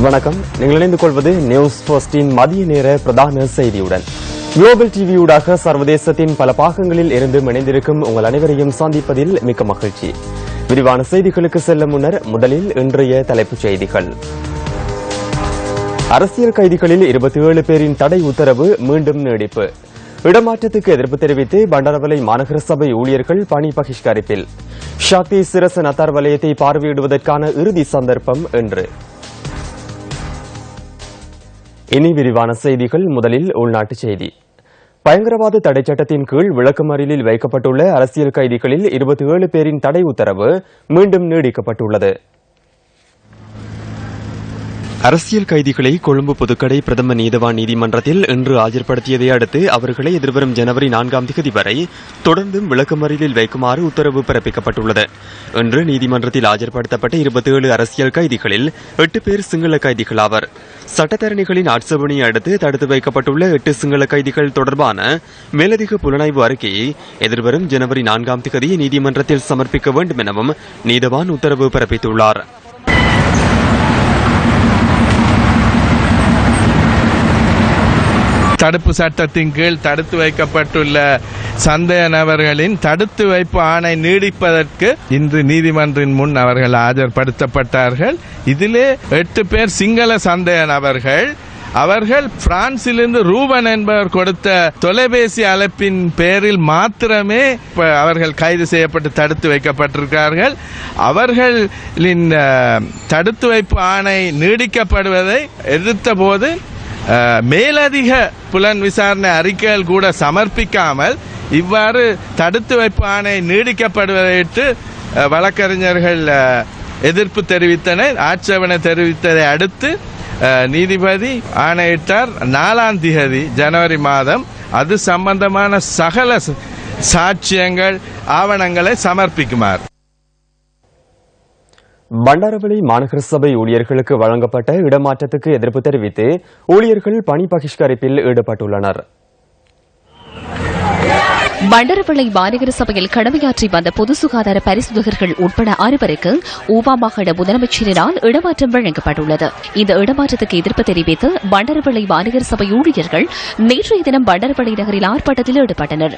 வணக்கம். நீங்கள் இணைந்து கொள்வது நியூஸ் ஃபர்ஸ்டின் மதிய நேர பிரதான செய்தியுடன். குளோபல் டிவியூடாக சர்வதேசத்தின் பல பாகங்களில் இருந்து இணைந்திருக்கும் உங்கள் அனைவரையும் சந்திப்பதில் மிக்க மகிழ்ச்சி. விரிவான செய்திகளுக்கு செல்லும் முன்னர் முதலில் இன்றைய தலைப்புச் செய்திகள். அரசியல் கைதிகளில் 27 பேரின் தடை உத்தரவு மீண்டும் நீடிப்பு. இடமாற்றத்துக்கு எதிர்ப்பு தெரிவித்து பண்டாரவளை மாநகர சபை ஊழியர்கள் பணி பகிஷ்கரிப்பில். ஷக்தி சிரச நத்தார் வலயத்தை பார்வையிடுவதற்கான இறுதி சந்தர்ப்பம் என்று. இனி விரிவான செய்திகள். முதலில் உள்நாட்டுச் செய்தி. பயங்கரவாத தடை சட்டத்தின் கீழ் விளக்கமறியலில் வைக்கப்பட்டுள்ள அரசியல் கைதிகளில் 27 பேரின் தடை உத்தரவு மீண்டும் நீடிக்கப்பட்டுள்ளது. அரசியல் கைதிகளை கொழும்பு புதுக்கடை பிரதம நீதவான் நீதிமன்றத்தில் இன்று ஆஜர்படுத்தியதை அடுத்து அவர்களை எதிர்வரும் ஜனவரி 4ஆம் தேதி வரை தொடர்ந்தும் விளக்கமறியலில் வைக்குமாறு உத்தரவு பிறப்பிக்கப்பட்டுள்ளது. இன்று நீதிமன்றத்தில் ஆஜர்படுத்தப்பட்ட 27 அரசியல் கைதிகளில் 8 பேர் சிங்கள கைதிகள் ஆவர். சட்டத்தரணிகளின் ஆட்சேபனையை அடுத்து தடுத்து வைக்கப்பட்டுள்ள 8 சிங்கள கைதிகள் தொடர்பான மேலதிக புலனாய்வு அறிக்கையை எதிர்வரும் ஜனவரி 4ஆம் தேதி நீதிமன்றத்தில் சமர்ப்பிக்க வேண்டும் எனவும் நீதவான் உத்தரவு பிறப்பித்துள்ளார். தடுப்பு சட்டத்தின் கீழ் தடுத்து வைக்கப்பட்டுள்ள சந்தேக நபர்களின் தடுத்து வைப்பு ஆணை நீடிப்பதற்கு இன்று நீதிமன்றின் முன் அவர்கள் ஆஜர்படுத்தப்பட்டார்கள். இதிலே 8 பேர் சிங்கள சந்தேக நபர்கள். அவர்கள் பிரான்சிலிருந்து ரூபன் என்பவர் கொடுத்த தொலைபேசி அழைப்பின் பேரில் மாத்திரமே அவர்கள் கைது செய்யப்பட்டு தடுத்து வைக்கப்பட்டிருக்கிறார்கள். அவர்களின் தடுத்து வைப்பு ஆணை நீடிக்கப்படுவதை எதிர்த்த போது மேலதிக புலன் விசாரணை அறிக்கைகள் கூட சமர்ப்பிக்காமல் இவ்வாறு தடுத்து வைப்பு ஆணை நீடிக்கப்படுவதையிட்டு வழக்கறிஞர்கள் எதிர்ப்பு தெரிவித்தனர். ஆட்சேபனை தெரிவித்ததை அடுத்து நீதிபதி ஆணையிட்டார் 4ஆம் தேதி ஜனவரி மாதம் அது சம்பந்தமான சகல சாட்சியங்கள் ஆவணங்களை சமர்ப்பிக்குமாறு. பண்டாரவளை மாநகர சபை ஊழியர்களுக்கு வழங்கப்பட்ட இடமாற்றத்துக்கு எதிர்ப்பு தெரிவித்து ஊழியர்கள் பணி பகிஷ்கரிப்பில் ஈடுபட்டுள்ளனர். பண்டாரவளை மாநகர சபையில் கடமையாற்றி வந்த பொது சுகாதார பரிசோதகர்கள் உட்பட 6 பேருக்கு ஊவா மாகாண முதலமைச்சரினால் இடமாற்றம் வழங்கப்பட்டுள்ளது. இந்த இடமாற்றத்துக்கு எதிர்ப்பு தெரிவித்து பண்டாரவளை மாநகர சபை ஊழியர்கள் நேற்றைய தினம் பண்டாரவளை நகரில் ஆர்ப்பாட்டத்தில் ஈடுபட்டனர்.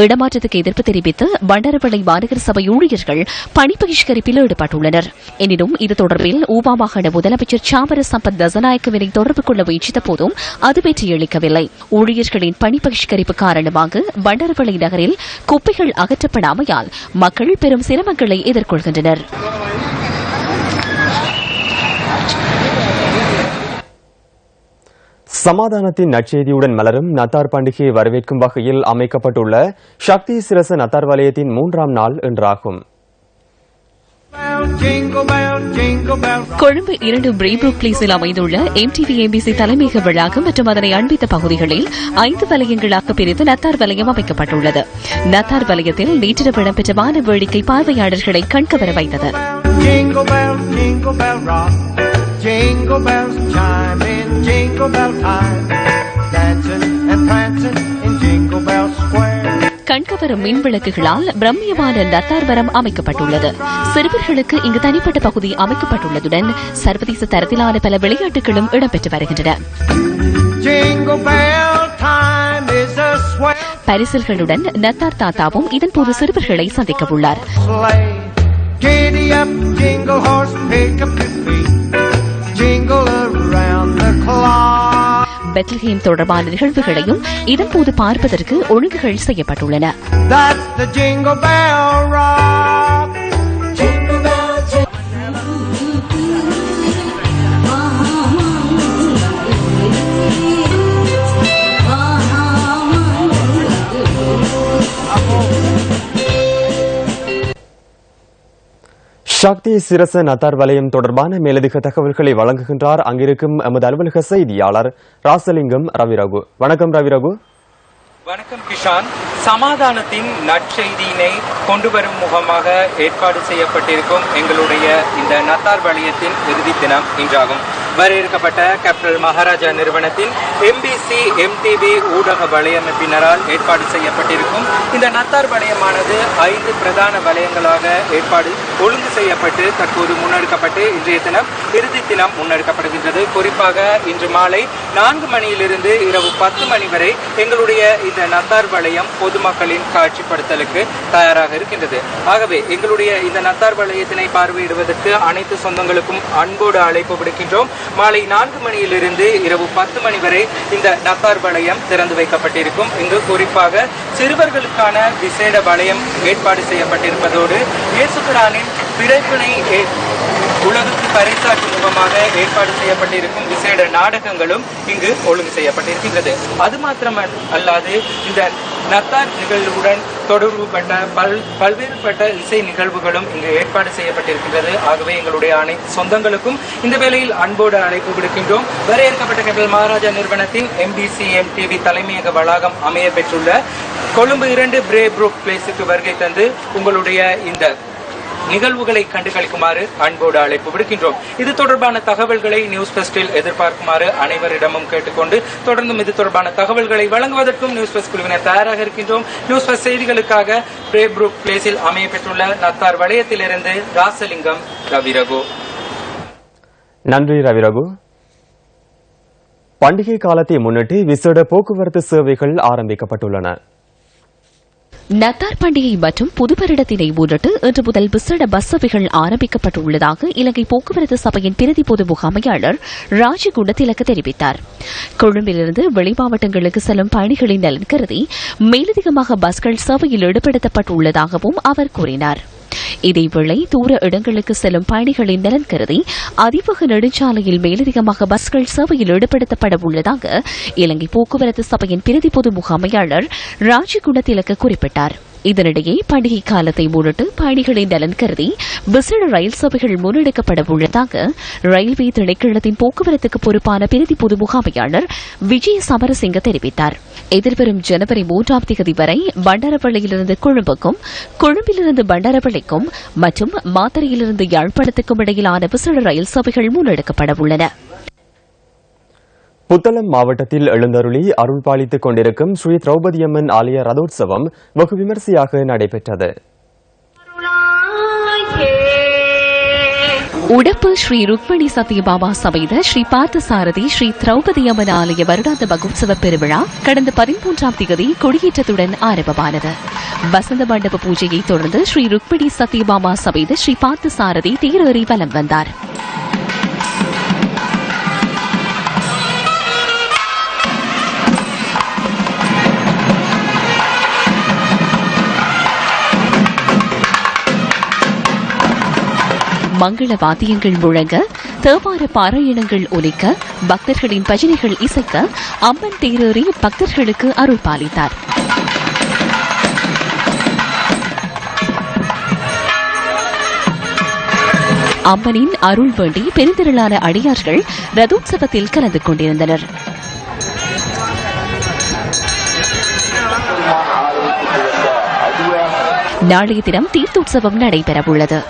இடமாற்றத்துக்கு எதிர்ப்பு தெரிவித்து பண்டாரவளை மாநகர சபை ஊழியர்கள் பணி பகிஷ்கரிப்பில் ஈடுபட்டுள்ளனர். எனினும் இது தொடர்பில் ஊவா மாகாண முதலமைச்சர் சாமர சம்பத் தசநாயக்கவினை தொடர்பு கொள்ள முயற்சித்த போதும் அது வெற்றியளிக்கவில்லை. ஊழியர்களின் பணி பகிஷ்கரிப்பு காரணமாக பண்டாரவளை நகரில் குப்பைகள் அகற்றப்படாமையால் மக்கள் பெரும் சிரமங்களை எதிர்கொள்கின்றனர். சமாதானத்தின் நற்செய்தியுடன் மலரும் நத்தார் பண்டிகையை வரவேற்கும் வகையில் அமைக்கப்பட்டுள்ள ஷக்தி சிரச நத்தார் வலயத்தின் 3ஆம் நாள் இன்றாகும். கொழும்பு 2 பிரேபுக் பிளேஸில் அமைந்துள்ள MTV-MBC தலைமையக வளாகம் மற்றும் அதனை அண்மித்த பகுதிகளில் 5 வலயங்களாக பிரித்து நத்தார் வலயம் அமைக்கப்பட்டுள்ளது. நத்தார் வலயத்தில் நேற்றிரவு இடம்பெற்ற வான வேடிக்கை பார்வையாளர்களை கண்கவர வைத்தது. Jingle bells chime in jingle bell time, dancing and prancing in Jingle Bell Square. கண்கவரும் மின் விளக்குகளால் பிரம்மியமான நத்தார் வரம் அமைக்கப்பட்டுள்ளது. சிறுவர்களுக்கு இங்கு தனிப்பட்ட பகுதி அமைக்கப்பட்டுள்ளதுடன் சர்வதேச தரத்திலான பல விளையாட்டுகளும் இடம்பெற்று வருகின்றன. பரிசில்களுடன் நத்தார் தாத்தாவும் இதன்போது சிறுவர்களை சந்திக்க உள்ளார். பெத்லஹேம் தொடர்பான நிகழ்வுகளையும் இதன்போது பார்ப்பதற்கு ஒழுங்குகள் செய்யப்பட்டுள்ளன. ஷக்தி சிரச நத்தார் வலயம் தொடர்பான மேலதிக தகவல்களை வழங்குகின்றார் அங்கிருக்கும் எமது அலுவலக செய்தியாளர் ராசலிங்கம் ரவிரகு. வணக்கம் ரவிரகு. வணக்கம் கிஷான். சமாதானத்தின் நற்செய்தியினை கொண்டு வரும் முகமாக ஏற்பாடு செய்யப்பட்டிருக்கும் எங்களுடைய இந்த நத்தார் வலயத்தின் இறுதி தினம் இன்றாகும். வரையறுக்கப்பட்ட கேபிட்டல் மகாராஜா நிறுவனத்தின் MBC MTV ஊடக வலையமைப்பினரால் ஏற்பாடு செய்யப்பட்டிருக்கும் இந்த நத்தார் வலயமானது 5 பிரதான வலயங்களாக ஏற்பாடு ஒழுங்கு செய்யப்பட்டு தற்போது முன்னெடுக்கப்பட்டு இன்றைய தினம் இறுதி தினம் முன்னெடுக்கப்படுகின்றது. குறிப்பாக இன்று மாலை 4 மணியிலிருந்து இரவு 10 மணி வரை எங்களுடைய இந்த நத்தார் வலயம் பொதுமக்களின் காட்சிப்படுத்தலுக்கு தயாராக இருக்கின்றது. ஆகவே எங்களுடைய இந்த நத்தார் வலயத்தினை பார்வையிடுவதற்கு அனைத்து சொந்தங்களுக்கும் அன்போடு அழைப்பு விடுக்கின்றோம். மாலை 4 மணியிலிருந்து இரவு 10 மணி வரை இந்த நத்தார் வலயம் திறந்து வைக்கப்பட்டிருக்கும். இங்கு குறிப்பாக சிறுவர்களுக்கான விசேட வலயம் ஏற்பாடு செய்யப்பட்டிருப்பதோடு இயேசுபிரானின் பிறப்பினை உலகுக்கு பறைசாற்றும் முகமாக ஏற்பாடு செய்யப்பட்டிருக்கும் விசேட நாடகங்களும் இங்கு ஒழுங்கு செய்யப்பட்டிருக்கின்றது. அது மாத்திரம் அல்லாது இந்த நத்தார் நிகழ்வுடன் தொடர்புபட்ட பல்வேறுபட்ட இசை நிகழ்வுகளும் இங்கு ஏற்பாடு செய்யப்பட்டிருக்கின்றது. ஆகவே எங்களுடைய அனைத்து சொந்தங்களுக்கும் இந்த வேளையில் அன்போடு அழைப்பு விடுக்கின்றோம். வரையறுக்கப்பட்ட கேபிட்டல் மகாராஜா நிறுவனத்தின் MBC MTV தலைமையக வளாகம் அமைய பெற்றுள்ள கொழும்பு 2 பிரேப்ரூக் பிளேஸுக்கு வருகை தந்து உங்களுடைய இந்த நிகழ்வுகளை கண்டுகளிக்குமாறு அன்போடு அழைப்பு விடுக்கின்றோம். இது தொடர்பான தகவல்களை நியூஸ் ஃபெஸ்டில் எதிர்பார்க்குமாறு அனைவரிடமும் கேட்டுக்கொண்டு தொடர்ந்தும் இது தொடர்பான தகவல்களை வழங்குவதற்கும் நியூஸ் ஃபெஸ்ட் குழுவினர் தயாராக இருக்கின்றோம். நியூஸ் ஃபெஸ்ட் செய்திகளுக்காக பிரேப்ரூக் பிளேஸில் அமைய பெற்றுள்ள நத்தார் வலயத்திலிருந்து ராசலிங்கம், ரவிரகு. நன்றி ரவிரகு. பண்டிகை காலத்தை முன்னிட்டு விசேட போக்குவரத்து சேவைகள் ஆரம்பிக்கப்பட்டுள்ளன. நத்தார் பண்டிகை மற்றும் புது வருடத்தினை முன்னிட்டு இன்று முதல் விசேட பஸ் சேவைகள் ஆரம்பிக்கப்பட்டுள்ளதாக இலங்கை போக்குவரத்து சபையின் பிரதி பொது முகாமையாளர் ராஜகுணதிலக்க தெரிவித்தார். கொழும்பிலிருந்து வெளி மாவட்டங்களுக்கு செல்லும் பயணிகளின் நலன் கருதி மேலதிகமாக பஸ்கள் சேவையில் ஈடுபடுத்தப்பட்டுள்ளதாகவும் அவர் கூறினார். இதேவேளை தூர இடங்களுக்கு செல்லும் பயணிகளின் நலன் கருதி அதிவேக நெடுஞ்சாலையில் மேலதிகமாக பஸ்கள் சேவையில் ஈடுபடுத்தப்பட உள்ளதாக இலங்கை போக்குவரத்து சபையின் பிரதி பொது முகாமையாளர் ராஜகுணதிலக்க குறிப்பிட்டார். இதனிடையே பண்டிகை காலத்தை முன்னிட்டு பயணிகளின் நலன் கருதி விசேட ரயில் சேவைகள் முன்னெடுக்கப்பட உள்ளதாக ரயில்வே திணைக்களத்தின் போக்குவரத்துக்கு பொறுப்பான பிரதி பொது முகாமையாளர் விஜய சமரசிங்க தெரிவித்தார். எதிர்வரும் ஜனவரி 3ஆம் தேதி வரை பண்டாரவளையிலிருந்து கொழும்புக்கும், கொழும்பிலிருந்து பண்டாரவளைக்கும் மற்றும் மாத்தறையிலிருந்து யாழ்ப்பாணத்துக்கும் இடையிலான விசேட ரயில் சேவைகள் முன்னெடுக்கப்பட உள்ளன. புத்தளம் மாவட்டத்தில் எழுந்தருளி அருள் பாலித்துக் கொண்டிருக்கும் ஸ்ரீ திரௌபதியம்மன் ஆலய ரதோற்சவம் வெகு விமரிசையாக நடைபெற்றது. உடப்பு ஸ்ரீ ருக்மணி சத்யபாமா சமேத ஸ்ரீ பார்த்தசாரதி ஸ்ரீ திரௌபதியம்மன் ஆலய வருடாந்த மகோத்சவ பெருவிழா கடந்த 13ஆம் தேதி கொடியேற்றத்துடன் ஆரம்பமானது. வசந்த மண்டப பூஜையை தொடர்ந்து ஸ்ரீ ருக்மணி சத்யபாமா சமேத ஸ்ரீ பார்த்தசாரதி தேரேறி வலம் வந்தார். மங்கள வாத்தியங்கள் முழங்க, தேவார பாராயணங்கள் ஒலிக்க, பக்தர்களின் பஜனைகள் இசைக்க அம்மன் தேரேறி பக்தர்களுக்கு அருள் பாலித்தார். அம்மனின் அருள் வேண்டி பெருந்திரளான அடியார்கள் ரதோற்சவத்தில் கலந்து கொண்டிருந்தனர். நாளைய தினம் தீர்த்தோற்சவம் நடைபெறவுள்ளது.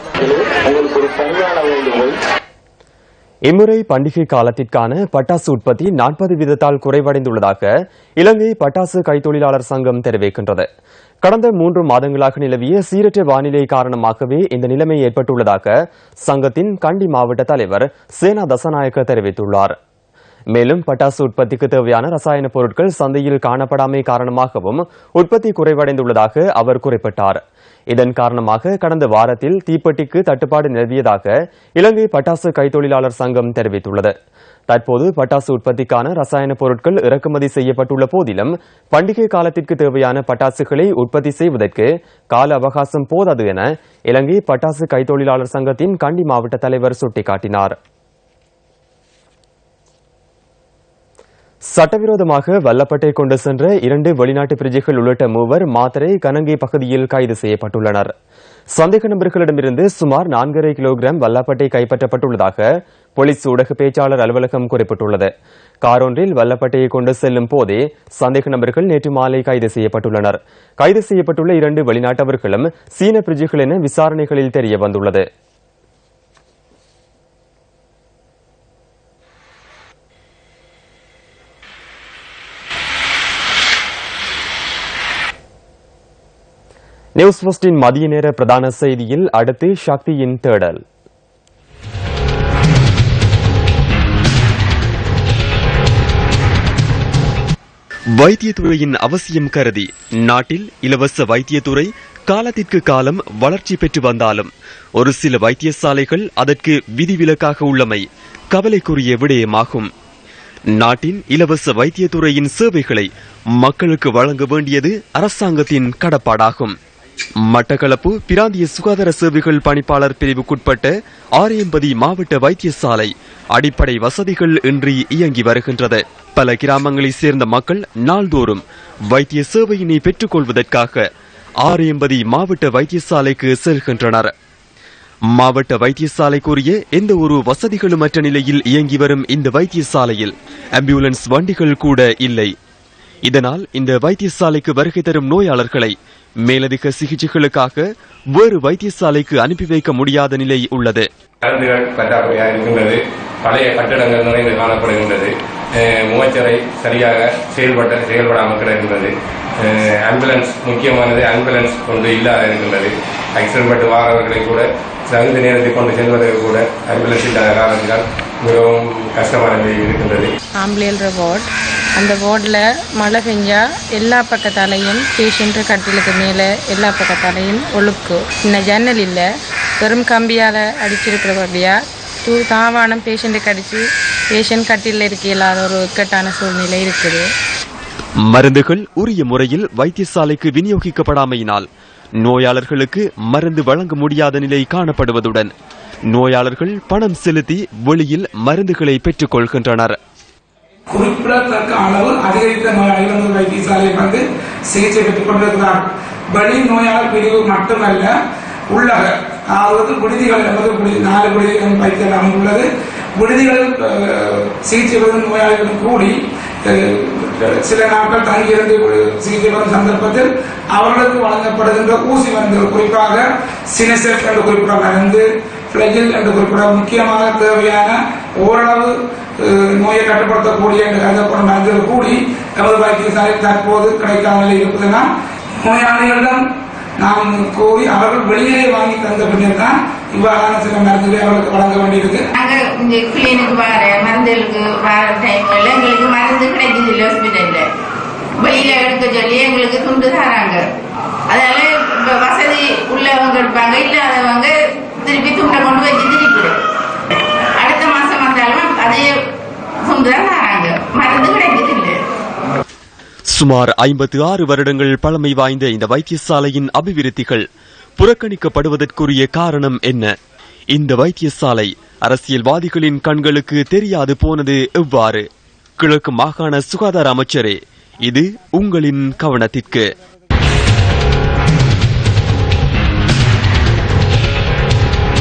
இம்முறை பண்டிகை காலத்திற்கான பட்டாசு உற்பத்தி 40 வீதத்தால் குறைவடைந்துள்ளதாக இலங்கை பட்டாசு கைத்தொழிலாளர் சங்கம் தெரிவிக்கின்றது. கடந்த 3 மாதங்களாக நிலவிய சீரற்ற வானிலை காரணமாகவே இந்த நிலைமை ஏற்பட்டுள்ளதாக சங்கத்தின் கண்டி மாவட்ட தலைவர் சேனா தசநாயக்க தெரிவித்துள்ளார். மேலும் பட்டாசு உற்பத்திக்கு தேவையான ரசாயன பொருட்கள் சந்தையில் காணப்படாமை காரணமாகவும் உற்பத்தி குறைவடைந்துள்ளதாக அவர் குறிப்பிட்டார். இதன் காரணமாக கடந்த வாரத்தில் தீப்பெட்டிக்கு தட்டுப்பாடு நிலவியதாக இலங்கை பட்டாசு கைத்தொழிலாளர் சங்கம் தெரிவித்துள்ளது. தற்போது பட்டாசு உற்பத்திக்கான ரசாயன பொருட்கள் இறக்குமதி செய்யப்பட்டுள்ள போதிலும் பண்டிகை காலத்திற்கு தேவையான பட்டாசுகளை உற்பத்தி செய்வதற்கு கால அவகாசம் போதாது என இலங்கை பட்டாசு கைத்தொழிலாளர் சங்கத்தின் கண்டி மாவட்ட தலைவர் சுட்டிக்காட்டினார். சட்டவிரோதமாக வல்லப்பட்டை கொண்டு சென்ற 2 வெளிநாட்டு பிரஜைகள் உள்ளிட்ட 3 மாத்தறை கனங்கை பகுதியில் கைது செய்யப்பட்டுள்ளனர். சந்தேக நபர்களிடமிருந்து சுமார் 4.5 கிலோகிராம் வல்லப்பட்டை கைப்பற்றப்பட்டுள்ளதாக போலீஸ் ஊடக பேச்சாளர் அலுவலகம் குறிப்பிட்டுள்ளது. காரொன்றில் வல்லப்பட்டையை கொண்டு செல்லும் போதே சந்தேக நபர்கள் நேற்று மாலை கைது செய்யப்பட்டுள்ளனர். கைது செய்யப்பட்டுள்ள 2 வெளிநாட்டவர்களும் சீன பிரஜைகள் என விசாரணைகளில் தெரிய வந்துள்ளது. நியூஸ் ஃபர்ஸ்டின் மதிய நேர பிரதான செய்தியில் அடுத்து சக்தியின் தேடல். வைத்தியத்துறையின் அவசியம் கருதி நாட்டில் இலவச வைத்தியத்துறை காலத்திற்கு காலம் வளர்ச்சி பெற்று வந்தாலும் ஒரு சில வைத்தியசாலைகள் அதற்கு விதிவிலக்காக உள்ளமை கவலைக்குரிய விடயமாகும். நாட்டின் இலவச வைத்தியத்துறையின் சேவைகளை மக்களுக்கு வழங்க வேண்டியது அரசாங்கத்தின் கடப்பாடாகும். மட்டக்களப்பு பிராந்திய சுகாதார சேவைகள் பணிப்பாளர் பிரிவுக்குட்பட்ட ஆரையம்பதி மாவட்ட வைத்தியசாலை அடிப்படை வசதிகள் இன்றி இயங்கி வருகின்றது. பல கிராமங்களைச் சேர்ந்த மக்கள் நாள்தோறும் வைத்திய சேவையினை பெற்றுக் கொள்வதற்காக ஆரையம்பதி மாவட்ட வைத்தியசாலைக்கு செல்கின்றனர். மாவட்ட வைத்தியசாலைக்குரிய எந்த ஒரு வசதிகளுமற்ற நிலையில் இயங்கி வரும் இந்த வைத்தியசாலையில் ஆம்புலன்ஸ் வண்டிகள் கூட இல்லை. இதனால் இந்த வைத்தியசாலைக்கு வருகை தரும் நோயாளர்களை மேலதிக சிகிச்சைகளுக்காக வேறு வைத்தியசாலைக்கு அனுப்பி வைக்க முடியாத நிலை உள்ளது. மருந்துகள் பற்றாக்குறையாக இருக்கின்றது. பழைய கட்டடங்கள் நிறைந்து காணப்படுகின்றது. முகச்சரை சரியாக செயல்படாமல் கிடக்கின்றது. ஆம்புலன்ஸ் முக்கியமானது. ஆம்புலன்ஸ் கொண்டு இல்லாத இருக்கின்றது. ஆக்சிடென்ட் பட்டு வாரவர்களை கூட தகுந்த நேரத்தில் கொண்டு செல்வதற்கு கூட ஆம்புலன்ஸ் இல்லாத காரணத்தினால் மிகவும் கஷ்டமான நிலை இருக்கின்றது. ஆம்புலன்ஸ் வார்டு, அந்த வார்டில் மழை பெஞ்சா எல்லா பக்கத்தாலையும் பேஷண்ட்டு கட்டிலுக்கு மேலே எல்லா பக்கத்தாலையும் ஒழுக்கு. இன்னும் ஜன்னல் இல்லை, வெறும் கம்பியால் அடிச்சிருக்கிறபடியா தாவானம் பேஷண்ட்டுக்கு அடித்து பேஷண்ட் கட்டிலில் இருக்க இல்லாத ஒரு இக்கட்டான சூழ்நிலை இருக்குது. மருந்துகள் உரிய முறையில் வைத்தியசாலைக்கு விநியோகிக்கப்படாமையினால் நோயாளர்களுக்கு மருந்து வழங்க முடியாத நிலை காணப்படுவதுடன் நோயாளர்கள் பணம் செலுத்தி வெளியில் மருந்துகளை பெற்றுக் கொள்கின்றனர். குறிப்பிடத்தக்க அளவு அதிகரித்த நோயாளிகள் வைத்தியசாலையில் வந்து சிகிச்சை பெற்றுக் கொண்டிருக்கிறார். வெளி நோயாளர் பிரிவு மட்டுமல்ல, உள்ளக அதாவது விடுதிகள் என்பது 4 விடுதிகள் வைத்தியர் அமைந்துள்ளது. விடுதிகளில் சிகிச்சை பெறும் நோயாளிகளும் கூடி சில நாட்கள் தங்கியிருந்து சிகிச்சை பெறும் சந்தர்ப்பத்தில் அவர்களுக்கு வழங்கப்படுகின்ற ஊசி மருந்துகள், குறிப்பாக சினசெப் என்று குறிப்பிட மருந்து, பிளஜில் என்று குறிப்பிட முக்கியமாக தேவையான ஓரளவு நோயை கட்டுப்படுத்தக்கூடிய என்று கருதப்படும் மருந்துகள் கூடி நமது வைத்தியசாலை தற்போது கிடைக்காமல் இருப்பதனால் நோயாளிகளிடம் நாம் கூறி அவர்கள் வெளியே வாங்கி தந்த பின்னர் தான் இவ்வாறான சில மருந்துகளை அவர்களுக்கு வழங்க வேண்டியிருக்கு. இந்த கிளினிக் வர மருந்துகளுக்கு வர டைம்ல எங்களுக்கு மருந்து கிடைக்குது இல்லை, ஹாஸ்பிட்டல்ல வெளியில எடுக்க சொல்லி எங்களுக்கு துண்டு தராங்க. அதனால வசதி உள்ளவங்க எடுப்பாங்க, இல்லாதவங்க திருப்பி துண்டை கொண்டு வச்சு திருப்பி அடுத்த மாசம் வந்தாலும் அதே துண்டு தான் தராங்க, மருந்து கிடைக்குது இல்லை. சுமார் 56 வருடங்கள் பழமை வாய்ந்த இந்த வைத்தியசாலையின் அபிவிருத்திகள் புறக்கணிக்கப்படுவதற்குரிய காரணம் என்ன? இந்த வைத்தியசாலை அரசியல்வாதிகளின் கண்களுக்கு தெரியாது போனது எவ்வாறு? கிழக்கு மாகாண சுகாதார அமைச்சரே, இது உங்களின் கவனத்திற்கு.